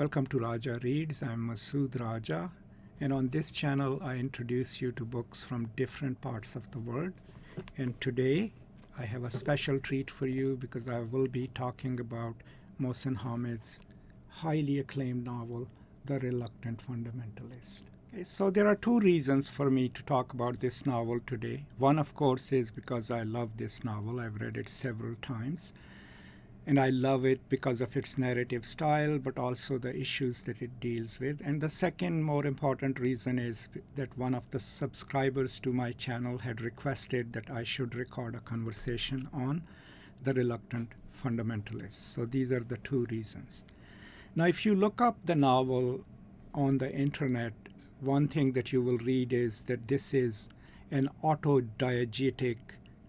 Welcome to RajaReads. I'm Masood Raja, and on this channel I introduce you to books from different parts of the world. And today I have a special treat for you because I will be talking about Mohsin Hamid's highly acclaimed novel, The Reluctant Fundamentalist. Okay, so there are two reasons for me to talk about this novel today. One, of course, is because I love this novel. I've read it several times. And I love it because of its narrative style, but also the issues that it deals with. And the second more important reason is that one of the subscribers to my channel had requested that I should record a conversation on The Reluctant Fundamentalist. So these are the two reasons. Now, if you look up the novel on the internet, one thing that you will read is that this is an autodiegetic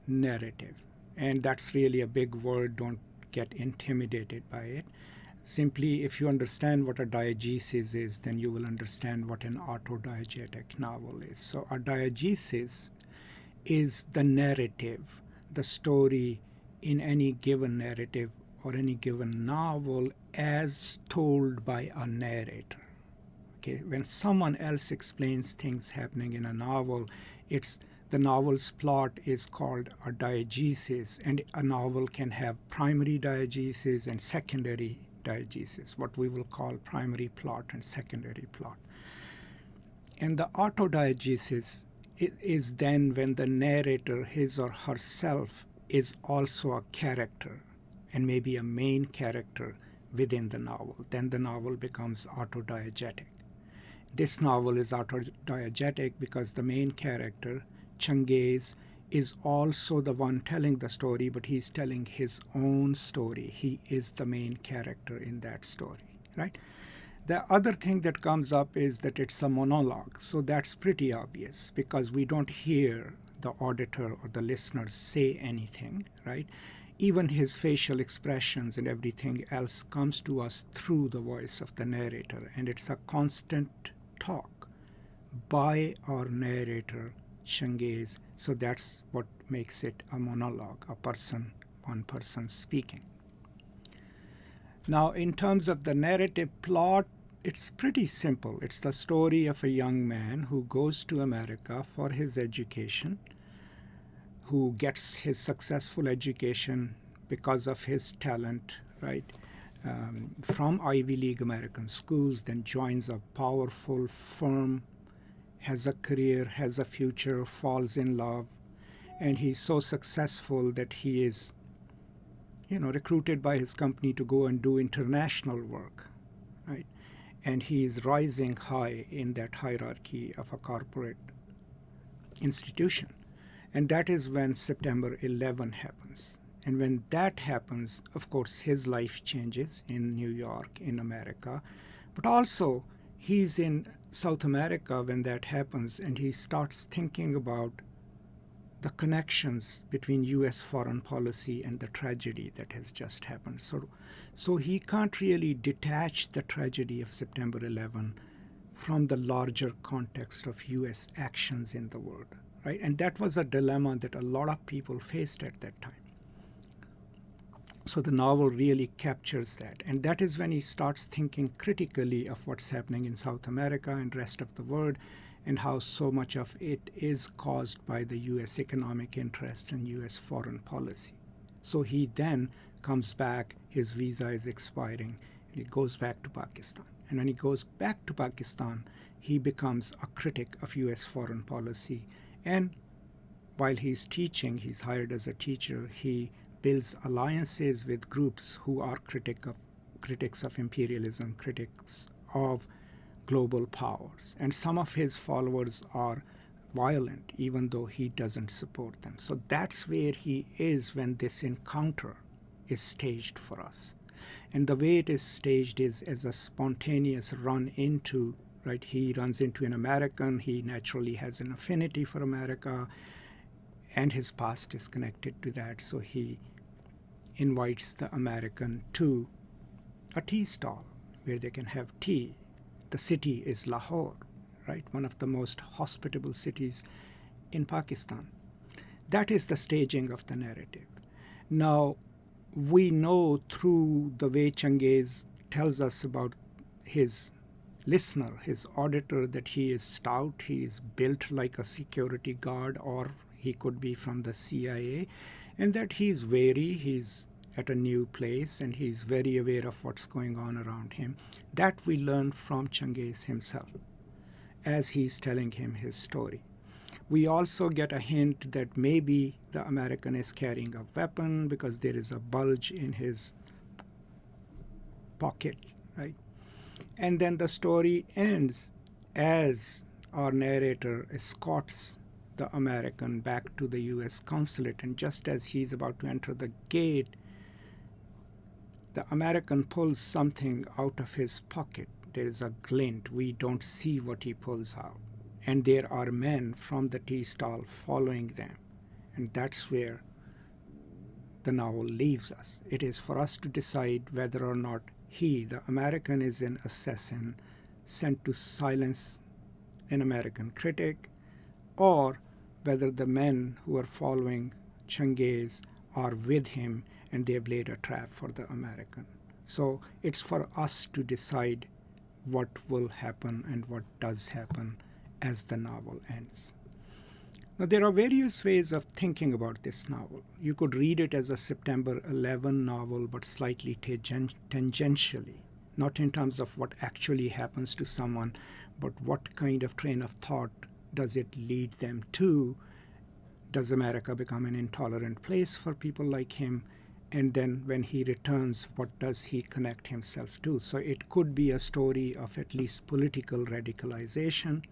narrative. And that's really a big word. Don't get intimidated by it. Simply, if you understand what a diegesis is, then you will understand what an autodiegetic novel is. So a diegesis is the narrative, the story in any given narrative or any given novel as told by a narrator. Okay, when someone else explains things happening in a novel, the novel's plot is called a diegesis, and a novel can have primary diegesis and secondary diegesis, what we will call primary plot and secondary plot. And the autodiegesis is then when the narrator, his or herself, is also a character and maybe a main character within the novel. Then the novel becomes autodiegetic. This novel is autodiegetic because the main character, Changez, is also the one telling the story, but he's telling his own story. He is the main character in that story, right? The other thing that comes up is that it's a monologue. So that's pretty obvious because we don't hear the auditor or the listener say anything, right? Even his facial expressions and everything else comes to us through the voice of the narrator, and it's a constant talk by our narrator, Changez. So that's what makes it a monologue, one person speaking. Now, in terms of the narrative plot, it's pretty simple. It's the story of a young man who goes to America for his education, who gets his successful education because of his talent, right? From Ivy League American schools, then joins a powerful firm, has a career, has a future, falls in love, and he's so successful that he is, recruited by his company to go and do international work, right? And he is rising high in that hierarchy of a corporate institution. And that is when September 11 happens. And when that happens, of course, his life changes in New York, in America, but also he's in South America when that happens, and he starts thinking about the connections between U.S. foreign policy and the tragedy that has just happened. So he can't really detach the tragedy of September 11 from the larger context of U.S. actions in the world, right? And that was a dilemma that a lot of people faced at that time. So the novel really captures that. And that is when he starts thinking critically of what's happening in South America and rest of the world, and how so much of it is caused by the U.S. economic interest and U.S. foreign policy. So he then comes back, his visa is expiring, and he goes back to Pakistan. And when he goes back to Pakistan, he becomes a critic of U.S. foreign policy. And while he's teaching, he's hired as a teacher, he builds alliances with groups who are critics of imperialism, critics of global powers. And some of his followers are violent, even though he doesn't support them. So that's where he is when this encounter is staged for us. And the way it is staged is as a spontaneous run into, right? He runs into an American, he naturally has an affinity for America, and his past is connected to that. So he invites the American to a tea stall where they can have tea. The city is Lahore, right? One of the most hospitable cities in Pakistan. That is the staging of the narrative. Now, we know through the way Changez tells us about his listener, his auditor, that he is stout, he is built like a security guard, or he could be from the CIA, and that he's wary, he's at a new place, and he's very aware of what's going on around him. That we learn from Changiz himself as he's telling him his story. We also get a hint that maybe the American is carrying a weapon because there is a bulge in his pocket, right? And then the story ends as our narrator escorts the American back to the US consulate, and just as he's about to enter the gate, the American pulls something out of his pocket. There is a glint. We don't see what he pulls out. And there are men from the tea stall following them. And that's where the novel leaves us. It is for us to decide whether or not he, the American, is an assassin sent to silence an American critic, or whether the men who are following Changiz are with him and they've laid a trap for the American. So it's for us to decide what will happen and what does happen as the novel ends. Now, there are various ways of thinking about this novel. You could read it as a September 11 novel, but slightly tangentially, not in terms of what actually happens to someone, but what kind of train of thought does it lead them to? Does America become an intolerant place for people like him? And then when he returns, what does he connect himself to? So it could be a story of at least political radicalization,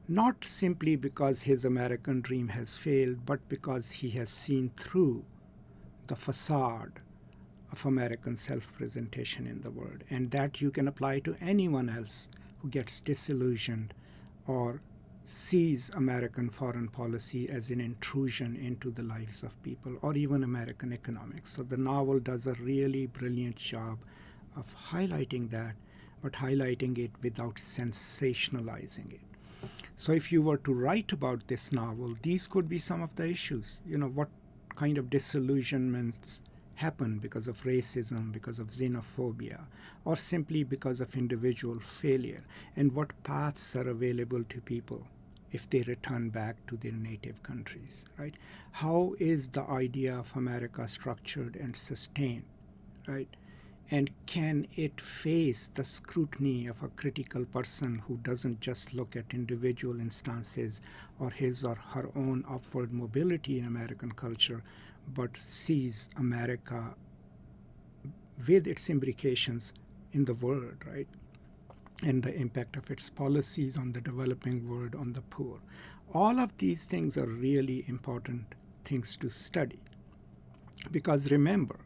not simply because his American dream has failed, but because he has seen through the facade of American self-presentation in the world. And that you can apply to anyone else who gets disillusioned or sees American foreign policy as an intrusion into the lives of people, or even American economics. So the novel does a really brilliant job of highlighting that, but highlighting it without sensationalizing it. So if you were to write about this novel, these could be some of the issues. You know, what kind of disillusionments happen because of racism, because of xenophobia, or simply because of individual failure, and what paths are available to people if they return back to their native countries, right? How is the idea of America structured and sustained, right? And can it face the scrutiny of a critical person who doesn't just look at individual instances or his or her own upward mobility in American culture, but sees America with its implications in the world, right? And the impact of its policies on the developing world, on the poor. All of these things are really important things to study. Because remember,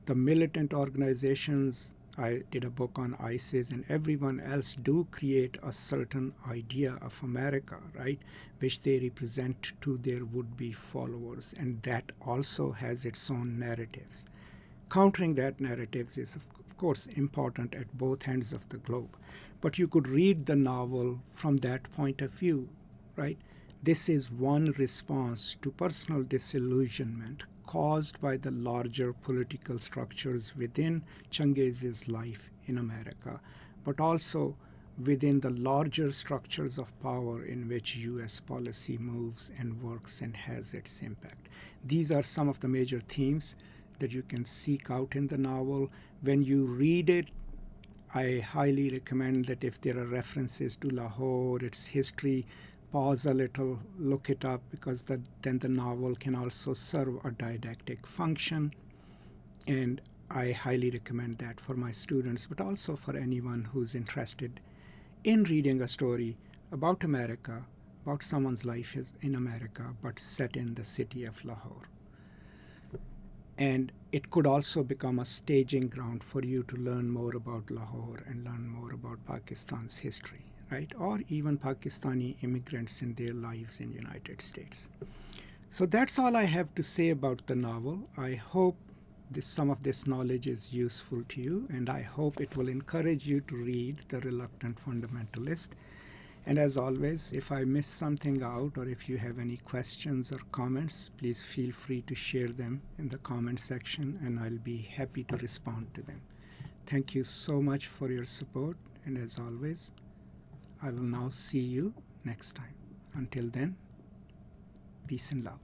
the militant organizations, I did a book on ISIS, and everyone else do create a certain idea of America, right, which they represent to their would-be followers, and that also has its own narratives. Countering that narratives is, of course, important at both ends of the globe. But you could read the novel from that point of view, right? This is one response to personal disillusionment caused by the larger political structures within Changiz's life in America, but also within the larger structures of power in which U.S. policy moves and works and has its impact. These are some of the major themes that you can seek out in the novel. When you read it, I highly recommend that if there are references to Lahore, its history, pause a little, look it up, because then the novel can also serve a didactic function. And I highly recommend that for my students, but also for anyone who's interested in reading a story about America, about someone's life in America, but set in the city of Lahore. And it could also become a staging ground for you to learn more about Lahore and learn more about Pakistan's history, right? Or even Pakistani immigrants in their lives in the United States. So that's all I have to say about the novel. I hope some of this knowledge is useful to you, and I hope it will encourage you to read The Reluctant Fundamentalist. And as always, if I miss something out, or if you have any questions or comments, please feel free to share them in the comment section, and I'll be happy to respond to them. Thank you so much for your support, and as always, I will now see you next time. Until then, peace and love.